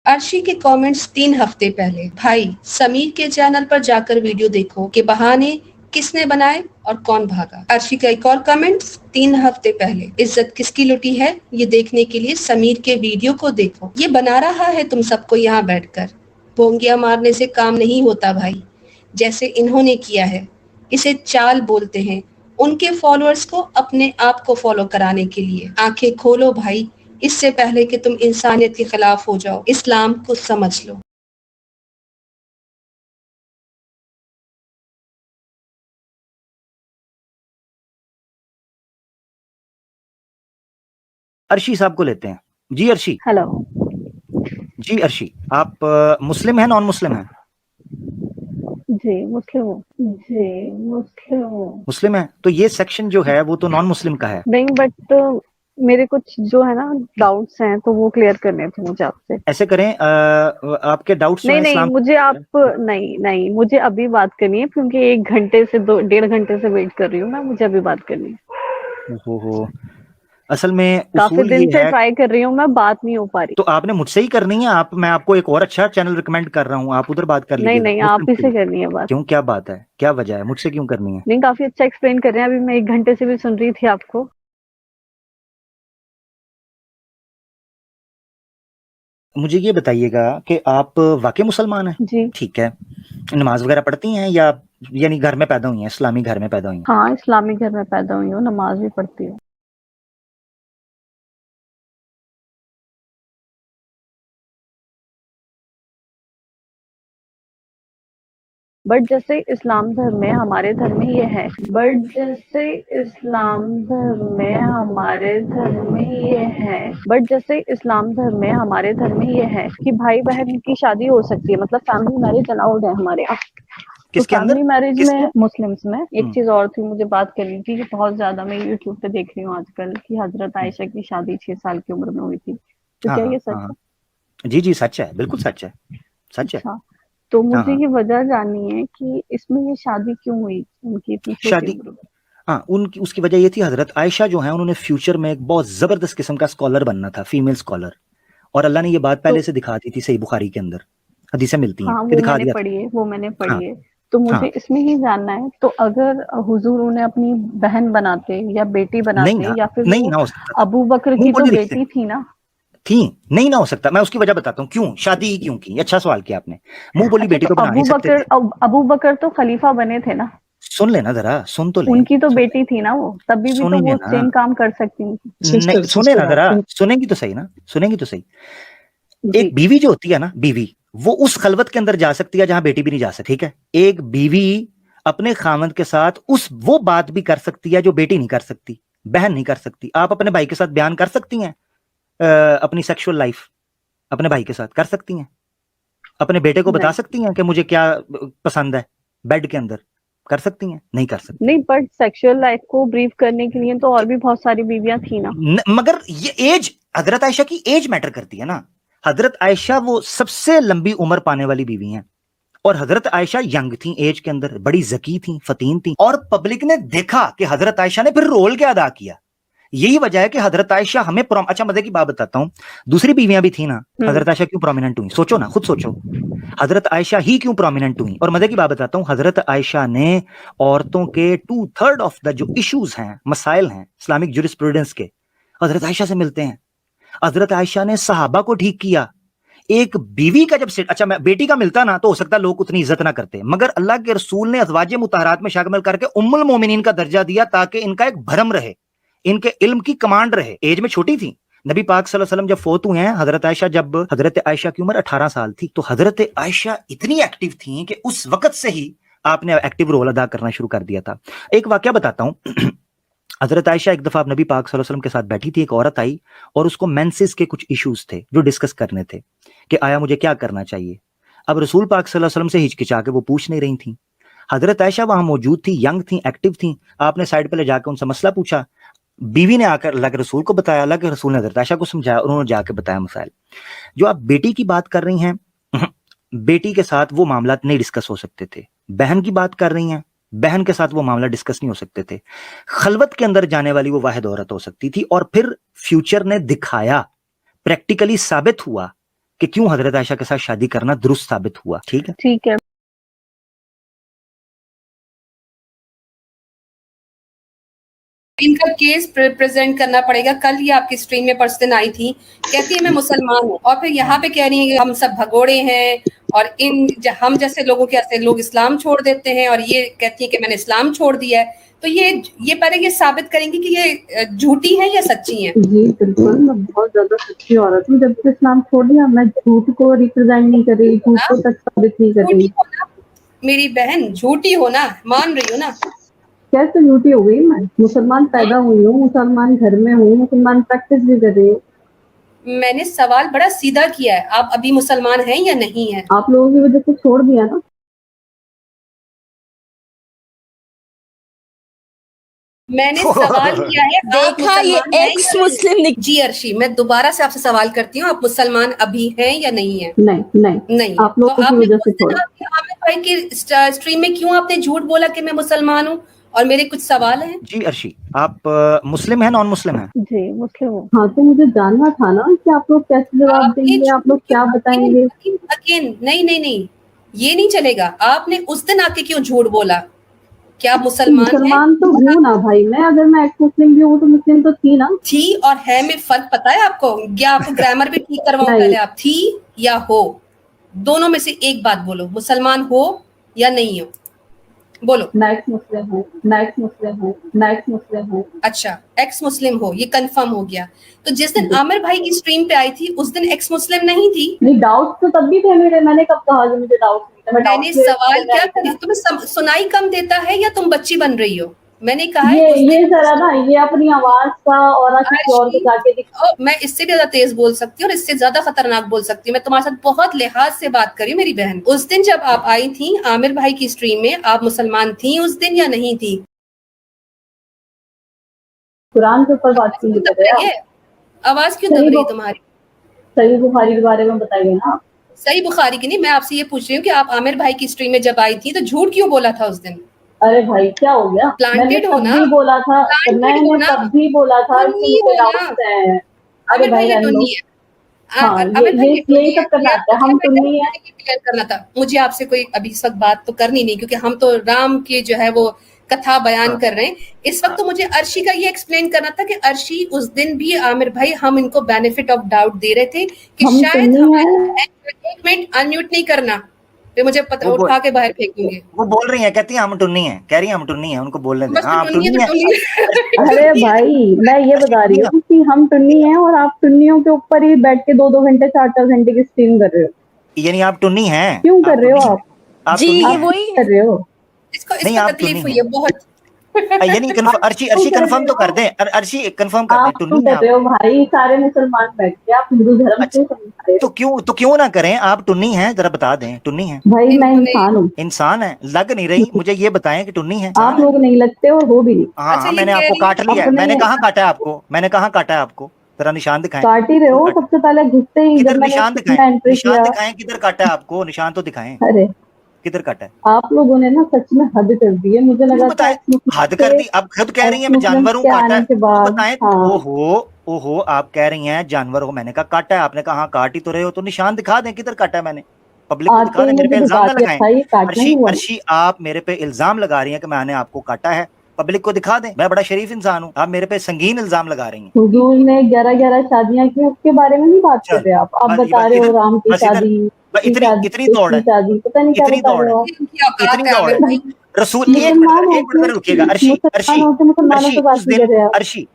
अर्शी के कमेंट्स 3 हफ्ते पहले। भाई समीर के चैनल पर जाकर वीडियो देखो कि बहाने किसने बनाए और कौन भागा। अर्शी का एक और कमेंट 3 हफ्ते पहले। इज्जत किसकी लुटी है ये देखने के लिए समीर के वीडियो को देखो। ये बना रहा है तुम सबको यहाँ बैठकर। भोंगिया मारने से काम नहीं होता भाई, जैसे इन्होंने किया है। इसे चाल बोलते हैं। उनके फॉलोअर्स को अपने आप को फॉलो कराने के लिए। आंखें खोलो भाई, इससे पहले कि तुम इंसानियत के खिलाफ हो जाओ। इस्लाम को समझ लो। अर्शी साहब को लेते हैं। जी अर्शी। हेलो जी अर्शी, आप मुस्लिम हैं नॉन मुस्लिम हैं? जी मुस्लिम हूँ। जी मुस्लिम हूँ। मुस्लिम है तो ये सेक्शन जो है वो तो नॉन मुस्लिम का है। नहीं बट मेरे कुछ जो है ना डाउट्स हैं तो वो क्लियर करने थे मुझे आपसे। ऐसे करें, आपके डाउट्स जो नहीं है नहीं इस्लाम। मुझे आप नहीं नहीं मुझे अभी बात करनी है क्योंकि 1 घंटे से 1.5 घंटे से वेट कर रही हूँ मैं। मुझे अभी बात करनी है। हो असल में काफी उसूल दिन ये से है। ट्राई कर रही हूँ मैं, बात नहीं हो पा रही। तो आपने मुझसे ही करनी है। मैं आपको एक और अच्छा चैनल रिकमेंड कर रहा हूँ, आप उधर बात कर नहीं लीजिएगा। नहीं आप ही से करनी है बात। क्यों, क्या बात है, क्या वजह है, मुझसे क्यों करनी है? नहीं काफी अच्छा एक्सप्लेन कर रहे हैं। अभी मैं 1 घंटे से भी सुन रही थी आपको। मुझे ये बताइएगा कि आप वाकई मुसलमान हैं? जी ठीक है। नमाज वगैरह पढ़ती हैं या यानी घर में पैदा हुई हैं, इस्लामी घर में पैदा हुई हैं? हाँ इस्लामी घर में पैदा हुई हूँ, नमाज भी पढ़ती हूँ। बट जैसे इस्लाम धर्म में हमारे धर्म में ये है कि भाई बहन की शादी हो सकती है, मतलब फैमिली मैरिज अलाउड है हमारे यहाँ। तो किसके अंदर? फैमिली मैरिज में मुस्लिम्स में एक चीज और थी मुझे बात करनी थी कि बहुत ज्यादा मैं यूट्यूब पे देख रही हूँ आजकल कि हजरत आयशा की शादी 6 साल की उम्र में हुई थी। तो क्या ये सच है? जी जी सच है, बिल्कुल सच है, सच है। अच्छा, तो हाँ मुझे हाँ ये वजह जाननी है कि इसमें ये शादी क्यों हुई उनकी इतनी छोटी शादी, उम्र में। हाँ उनकी उसकी वजह ये थी, हजरत आयशा जो है उन्होंने फ्यूचर में एक बहुत जबरदस्त किस्म का स्कॉलर बनना था, फीमेल स्कॉलर। और अल्लाह ने ये बात तो पहले से दिखा दी थी, सही बुखारी के अंदर हदीसें मिलती हैं हाँ कि वो दिखा मैंने दिया पढ़ी है, था। तो हाँ मुझे हाँ इसमें ही जानना है। तो अगर हुजूर उन्हें अपनी बहन बनाते या बेटी नहीं बनाते ना, या फिर नहीं वो ना हो सकता था। अबू बकर मुंह की तो बोली रिश्ते बेटी थी ना। थी, नहीं ना हो सकता। मैं उसकी वजह बताता हूँ क्यों शादी ही क्यों की। अच्छा सवाल किया आपने। मुंह बोली अच्छा बेटी तो तो बना नहीं सकते थे। अबू बकर तो खलीफा बने थे ना। सुन लेना जरा, सुन तो लें। उनकी तो बेटी थी ना वो, तभी भी तो सुनेंगे वो ना, सेम काम कर सकती थी। नहीं सुने ना जरा, सुनेंगी तो सही ना, सुनेंगी तो सही। जी एक बीवी जो होती है ना, बीवी, वो उस खलवत के अंदर जा सकती है जहां बेटी भी नहीं जा सकती। ठीक है, एक बीवी अपने खामद के साथ वो बात भी कर सकती है जो बेटी नहीं कर सकती, बहन नहीं कर सकती। आप अपने भाई के साथ बयान कर सकती हैं अपनी सेक्सुअल लाइफ, अपने भाई के साथ कर सकती हैं। अपने बेटे को बता नहीं सकती हैं कि मुझे क्या पसंद है बेड के अंदर, कर सकती हैं? नहीं कर सकती। नहीं बट सेक्सुअल लाइफ को ब्रीफ करने के लिए तो और भी बहुत सारी बीवियां थी ना। मगर ये एज, हजरत आयशा की एज मैटर करती है ना। हजरत आयशा वो सबसे लंबी उम्र पाने वाली बीवी हैं। और हजरत आयशा यंग थी, एज के अंदर बड़ी जकी थी, फतीन थी। और पब्लिक ने देखा कि हजरत आयशा ने फिर रोल क्या अदा किया। यही वजह है कि हजरत आयशा हमें अच्छा मजे की बात बताता हूं, दूसरी बीवियां भी थी ना। हजरत आयशा क्यों प्रोमिनेंट हुई, सोचो ना, खुद सोचो। हजरत आयशा ही क्यों प्रोमिनेंट हुई? और मजे की बात बताता हूं, हजरत आयशा ने औरतों के 2/3 ऑफ द जो इश्यूज हैं, मसाइल हैं इस्लामिक जुरिस्प्रूडेंस के, हजरत आयशा से मिलते हैं। हजरत आयशा ने सहाबा को ठीक किया। एक बीवी का जब अच्छा मैं बेटी का मिलता ना तो हो सकता लोग उतनी इज्जत ना करते, मगर अल्लाह के रसूल ने अज़वाज मुतहरात में शामिल करके उम्मुल मोमिनीन का दर्जा दिया ताकि इनका एक भरम रहे, इनके इल्म की कमांड रहे। एज में छोटी थी। नबी पाक सल्लल्लाहु अलैहि वसल्लम जब फोत हुए हैं, हजरत आयशा की उम्र 18 साल थी। तो हजरत आयशा इतनी एक्टिव थी कि उस वक्त से ही आपने एक्टिव रोल अदा करना शुरू कर दिया था। एक वाकया बताता हूं। हजरत आयशा एक दफा नबी पाक सल्लल्लाहु अलैहि वसल्लम के साथ बैठी थी, एक औरत आई और उसको मेंसेस के कुछ इश्यूज थे जो डिस्कस करने थे कि आया मुझे क्या करना चाहिए। अब रसूल पाक सल्लल्लाहु अलैहि वसल्लम से हिचकिचा के वो पूछ नहीं रही थी। हजरत आयशा वहां मौजूद थी, यंग थी, एक्टिव थी। आपने साइड पे ले जाकर उनसे मसला पूछा। बीवी ने आकर अल्लाह के रसूल को बताया, अल्लाह के रसूल ने हजरत आयशा को समझाया, उन्होंने जाकर बताया मसाइल। जो आप बेटी की बात कर रही हैं, बेटी के साथ वो मामला नहीं डिस्कस हो सकते थे। बहन की बात कर रही हैं, बहन के साथ वो मामला डिस्कस नहीं हो सकते थे। खलवत के अंदर जाने वाली वो वाहिद औरत हो सकती थी। और फिर फ्यूचर ने दिखाया, प्रैक्टिकली साबित हुआ कि क्यों हजरत आयशा के साथ शादी करना दुरुस्त साबित हुआ। ठीक है, ठीक है। इनका केस प्रेजेंट करना पड़ेगा। कल ही आपकी स्ट्रीम में पर्सन आई थी, कहती है मैं मुसलमान हूँ, और फिर यहाँ पे कह रही है कि हम सब भगोड़े हैं और हम जैसे लोगों के ऐसे लोग इस्लाम छोड़ देते हैं, और ये कहती है कि मैंने इस्लाम छोड़ दिया है। तो ये पहले ये साबित करेंगी कि ये झूठी है या सच्ची है। जी बिल्कुल, मैं बहुत ज्यादा सच्ची औरत हूँ। जब से इस्लाम छोड़ दिया मैं झूठ को रिप्रेजेंट नहीं कर रही, झूठ को तक साबित नहीं कर रही। मेरी बहन झूठी हो ना, मान रही हो ना। कैसे झूठी हो गई? मैं मुसलमान पैदा हुई हूँ, मुसलमान घर में हूँ, मुसलमान प्रैक्टिस भी कर रही हूँ। मैंने सवाल बड़ा सीधा किया है, आप अभी मुसलमान हैं या नहीं है? आप लोगों की वजह से छोड़ दिया ना। मैंने सवाल किया है, आप देखा ये मुसलमान हैं एक्स या मुस्लिम जी अर्शी, मैं दोबारा से आपसे सवाल करती हूँ, आप मुसलमान अभी हैं या नहीं है? नहीं नहीं नहीं। आप लोगों तो की आपने वजह उस से दिन छोड़ा। आमिर भाई की स्ट्रीम में क्यों आपने झूठ बोला कि मैं मुसलमान हूँ? और मेरे कुछ सवाल हैं। जी अर्शी, आप मुस्लिम हैं, नॉन मुस्लिम हैं? जी मुस्लिम हूँ। हाँ, तो मुझे जानना था ना कि आप लोग कैसे जवाब आपने देंगे, आप लोग क्या बताएंगे। अगेन नहीं, ये नहीं चलेगा। आपने उस दिन आके क्यों झूठ बोला? क्या आप मुसलमान तो हूँ ना भाई मैं, अगर मैं एक्स मुस्लिम भी हूँ तो मुस्लिम तो थी ना। थी और है में फर्क पता है आपको? या आपको ग्रामर भी ठीक करवाऊं नहीं। पहले? आप थी या हो, दोनों में से एक बात बोलो, मुसलमान हो या नहीं हो, बोलो। मैं एक्स मुस्लिम हूँ, मैं एक्स मुस्लिम हूँ, मैं एक्स मुस्लिम हूँ। अच्छा, एक्स मुस्लिम हो, ये कंफर्म हो गया। तो जिस दिन आमिर भाई की स्ट्रीम पे आई थी उस दिन एक्स मुस्लिम नहीं थी? नहीं, डाउट तो तब भी थे मेरे। मैंने कब कहा कि मुझे डाउट नहीं था? मैं मैंने डाउट सवाल क्या करी, तुम्हें सुनाई कम देता है या तुम बच्ची बन रही हो? मैंने कहा है ये जरा ना, ये अपनी आवाज का और किसी और को जाके मैं इससे भी ज्यादा तेज बोल सकती हूँ और इससे ज्यादा खतरनाक बोल सकती हूँ। मैं तुम्हारे साथ बहुत लिहाज से बात करी मेरी बहन। उस दिन जब आप आई थी आमिर भाई की स्ट्रीम में, आप मुसलमान थी उस दिन या नहीं थी? कुरान के ऊपर बात क्यों कर रहे हैं? आवाज क्यों दब रही तुम्हारी? सही बुखारी के बारे में बताइए ना। सही बुखारी की नहीं, मैं आपसे ये पूछ रही हूँ कि आप आमिर भाई की स्ट्रीम में जब आई थी तो झूठ क्यों बोला था उस दिन? अरे भाई क्या हो गया? मैंने तब भी बोला था, मैंने तब भी बोला था कि मुझे डाउट्स हैं। अरे भाई ये तो नहीं है। हाँ, यही सब करना आता है, हम टुन्नी है। क्लियर करना था मुझे आपसे, कोई अभी इस वक्त बात तो करनी नहीं, क्योंकि हम तो राम की जो है वो कथा बयान कर रहे हैं इस वक्त। तो मुझे अर्शी का ये एक्सप्लेन करना था कि अर्शी उस दिन भी आमिर भाई, हम इनको बेनिफिट ऑफ डाउट दे रहे थे कि शायद हमारे, एक मिनट अनम्यूट नहीं करना, फिर मुझे पता उठा के बाहर फेंकेंगे। वो बोल रही है, कहती है हम टुन्नी है, कह रही है हम टुन्नी है, उनको बोलने दें। हाँ, टुन्नी है। अरे भाई मैं ये बता रही हूँ कि हम टुन्नी हैं और आप टुन्नियों के ऊपर ही बैठ के 2-2 घंटे 4-4 घंटे की स्ट्रीम कर रहे हो। यानी आप टुन्नी हैं? क्यों कर रहे हो आप? जी ये वही कर रहे हो। इसको तकलीफ हुई है बहुत। यानी अर्शी कंफर्म तो कर दे, अर्शी कंफर्म कर दे, टुन्नी कर रहे हो भाई। सारे मुसलमान बैठ के आप हिंदू धर्म क्यों समझा रहे हो? तो क्यों ना करें, आप टुन्नी हैं, जरा बता दें टुन्नी हैं? भाई मैं इंसान हूँ। इंसान है, लग नहीं रही मुझे, ये बताएं कि टुन्नी है। आप लोग नहीं लगते और वो भी नहीं। हाँ, मैंने आपको काट लिया है। मैंने कहाँ काटा है आपको? मैंने कहाँ काटा है आपको? जरा निशान दिखाएं। काट ही रहे हो सबसे पहले घुसते ही। किधर निशान दिखाएं? निशान दिखाएं, किधर काटा है आपको? निशान तो दिखाएं। अरे किधर काटा है? आप लोगों ने ना सच में हद कर दी है। मुझे लगा था हद कर दी। अब खुद कह रही है मैं जानवर हूँ, काटा है। बताएं। ओहो, आप कह रही हैं जानवर हो, मैंने कहा काटा है, आपने कहा हाँ काट ही तो रहे हो, तो निशान दिखा दें किधर काटा है मैंने। पब्लिक को दिखा दें, मेरे पे इल्जाम ना लगाएं। अर्शी आप मेरे पे इल्जाम लगा रही हैं कि मैंने आपको काटा है, पब्लिक को दिखा दें। मैं बड़ा शरीफ इंसान हूँ, आप मेरे पे संगीन इल्जाम लगा रही हैं। हुजूर ने 11-11 शादियां की, उसके बारे में नहीं बात कर रहे आप बता रहे हो राम की शादी, इतनी दौड़ है, पता नहीं क्या बता रहे हो। इतनी दौड़ है। रसूल, एक मिनट रुकिएगा।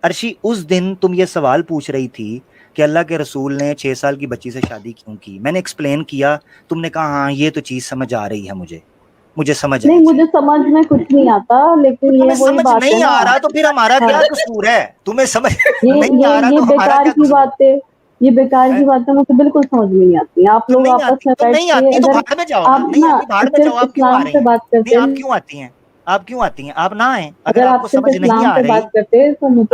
अर्शी उस दिन तुम ये सवाल पूछ रही थी कि अल्लाह के रसूल ने 6 साल की बच्ची से शादी क्यों की। मैंने एक्सप्लेन किया, तुमने कहा हाँ ये तो चीज समझ आ रही है, मुझे समझ नहीं, मुझे समझ में कुछ नहीं आता, लेकिन ये वही बात नहीं आ रहा तो फिर हमारा क्या कसूर है? तुम्हें समझ नहीं आ रहा तो हमारा क्या कसूर? ये बेकार की बातें मुझे बिल्कुल समझ में नहीं आती। आप लोग आपस में बैठ के तो भाड़ में जाओ, नहीं आती भाड़ में जाओ। आप क्यों आ रही हैं? बात करते हैं, आप क्यों आती हैं? आप क्यों आती हैं? आप ना आए। अगर आपको समझ नहीं आ रही,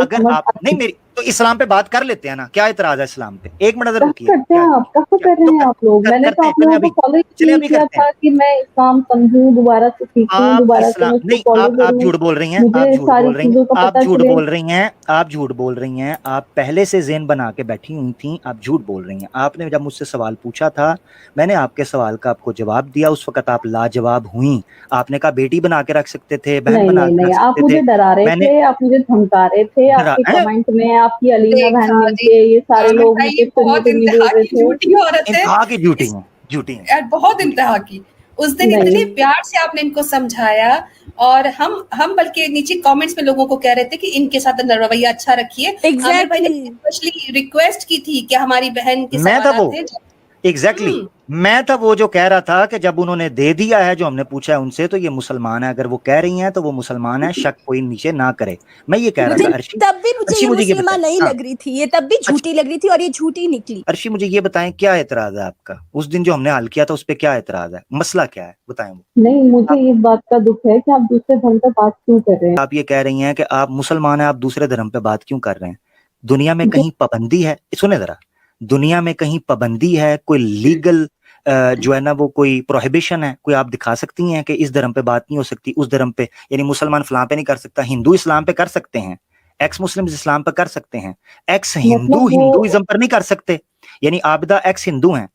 अगर आप नहीं, तो इस्लाम पे बात कर लेते हैं ना, क्या इतराज है इस्लाम पे? एक मिनट कब रुकिए, करते हैं आप, कब कर रहे हैं आप लोग? मैंने तो आप लोगों को फॉलो चलिए अभी किया करते था हैं। कि मैं इस्लाम समझूं, दोबारा से सीखूं, आप दोबारा से इस्लाम मैं उसको नहीं, फॉलो आप करूं, झूठ बोल रही हैं, आप मुझे झूठ सारी बोल रही हैं, चीजों का आप पता झूठ चले। बोल रही हैं, आप झूठ बोल रही हैं, आप पहले से ज़ेन बना के बैठी हुई थी, आप झूठ बोल रही हैं। आपने जब मुझसे सवाल पूछा था, मैंने आपके सवाल का आपको जवाब दिया, उस वक्त आप लाजवाब हुई। आपने कहा बेटी बना के रख सकते थे, बहन नहीं बना नहीं के नहीं, रख आप सकते मुझे थे। डरा रहे मैंने थे, आप मुझे धमका रहे थे, आपके कमेंट में आपकी अलीना बहन देखा जी, मिलके ये सारे अमित लोग भाई मुझे ये बहुत चुगली बोल इंतहा रहे की थे। झूठी औरत है, इंतहा की झूठी हैं, झूठी हैं, यार बहुत झूठी। इंतहा की। उस दिन नहीं। इतने प्यार से आपने इनको समझाया, और हम बल्कि नीचे कमेंट्स में लोगों को कह रहे थे कि इनके साथ रवैया अच्छा रखिए। आमिर भाई ने Exactly. स्पेशली रिक्वेस्ट की थी कि हमारी बहन के मैं था सवाल वो, थे। एग्जैक्टली मैं था वो जो कह रहा था कि जब उन्होंने दे दिया है, जो हमने पूछा है उनसे, तो ये मुसलमान है। अगर वो कह रही हैं तो वो मुसलमान है, शक कोई नीचे ना करे। मैं ये कह रहा मुझे था। अर्शी, तब भी मुझे अर्शी ये मुझे ये मुसलमान बताएं, नहीं हाँ, लग रही थी, ये तब भी झूठी लग रही थी और ये झूठी निकली। अर्शी मुझे ये बताएं, क्या एतराज है आपका? उस दिन जो हमने हल किया था उस पर क्या एतराज है, मसला क्या है, बताएं वो। नहीं, मुझे इस बात का दुख है कि आप दूसरे धर्म पे बात क्यों कर रहे हैं। आप ये कह रही हैं कि आप मुसलमान हैं, आप दूसरे धर्म पे बात क्यों कर रहे हैं? दुनिया में कहीं पाबंदी है? सुने जरा, दुनिया में कहीं पाबंदी है, कोई लीगल जो है ना वो कोई प्रोहिबिशन है, कोई आप दिखा सकती हैं कि इस धर्म पे बात नहीं हो सकती, उस धर्म पे, यानी मुसलमान फलां पे नहीं कर सकता, हिंदू इस्लाम पे कर सकते हैं, एक्स मुस्लिम इस्लाम पे कर सकते हैं, एक्स हिंदू वो हिंदुइज्म पर नहीं कर सकते। यानी आबिदा एक्स हिंदू हैं,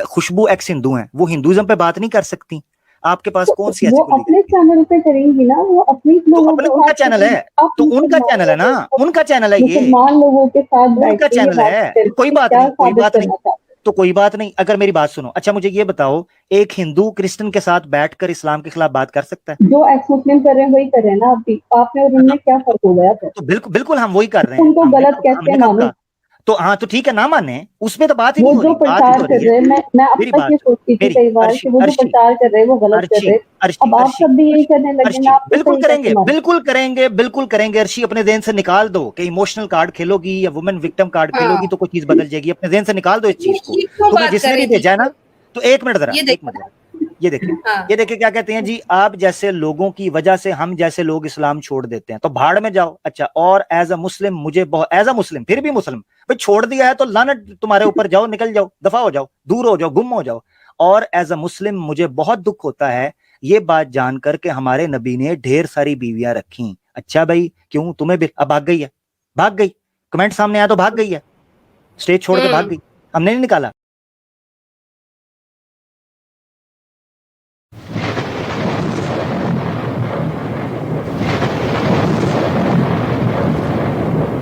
खुशबू एक्स हिंदू हैं, वो हिंदुइज्म पे बात नहीं कर सकती। आपके पास कौन सी ऐसी वो कोई अपने चैनल पे करेंगी ना, वो अपनी तो लोगों अपने के उनका साथ चैनल है, आप तो उनका चैनल है ना, उनका चैनल है ये, मुसलमान लोगों के साथ बैठ उनका के ये चैनल बात है, करके कोई बात क्या नहीं, कोई साबित बात नहीं, करना चाहते हैं? तो कोई बात नहीं। अगर मेरी बात सुनो, अच्छा मुझे ये बताओ, एक हिंदू क्रिश्चियन के साथ बैठकर इस्लाम के खिलाफ बात कर सकता है? जो एक्स मुस्लिम कर रहे हैं वही कर रहे हैं ना, आप भी, आपने और उनमें क्या फर्क हो गया फिर? तो बिल्कुल बिल्कुल हम वही कर रहे हैं। उनको गलत कैसे हमने कब मानूं? कहा? तो हाँ, तो ठीक है, ना माने, उसमें तो बात ही वो नहीं हो जो रही, बात ही प्रचार हो कर रही रहे है। हैं, मैं अब मेरी तक बात ये सुनो, सोचती थी मेरी कई बार अर्शी, कि वो जो अर्शी, प्रचार कर रहे हैं वो गलत कर अर्शी, रहे हैं। अर्शी, अब आप अर्शी, सब भी यही अर्शी, करने लगे अर्शी, ना, आपको बिल्कुल सही कैसे करेंगे, मानूं? बिल्कुल करेंगे, बिल्कुल करेंगे। अर्शी, अपने ज़हन से निकाल दो कि इमोशनल कार्ड खेलोगी या वुमेन विक्टिम कार्ड खेलोगी तो कोई चीज बदल जाएगी। अपने ज़हन से निकाल दो इस चीज को। ये क्यों तुम्हें बात कर जिसने भी रही थी? भेजा है ना, तो एक मिनट जरा, ये एक देखो मिनट जरा, ये देखिए, हाँ, ये देखिए क्या कहते हैं जी, आप जैसे लोगों की वजह से हम जैसे लोग इस्लाम छोड़ देते हैं, तो भाड़ में जाओ। अच्छा, और एज अ मुस्लिम मुझे बहुत, एज अ मुस्लिम, फिर भी मुस्लिम भाई, छोड़ दिया है तो लानत तुम्हारे ऊपर, जाओ, निकल जाओ, दफा हो जाओ, दूर हो जाओ, गुम हो जाओ। और एज अ मुस्लिम मुझे बहुत दुख होता है ये बात जानकर के हमारे नबी ने ढेर सारी बीवियां रखी। अच्छा भाई, क्यों? तुम्हें भी अब भाग गई है, भाग गई, कमेंट सामने आया तो भाग गई है, स्टेज छोड़ के भाग गई, हमने नहीं निकाला।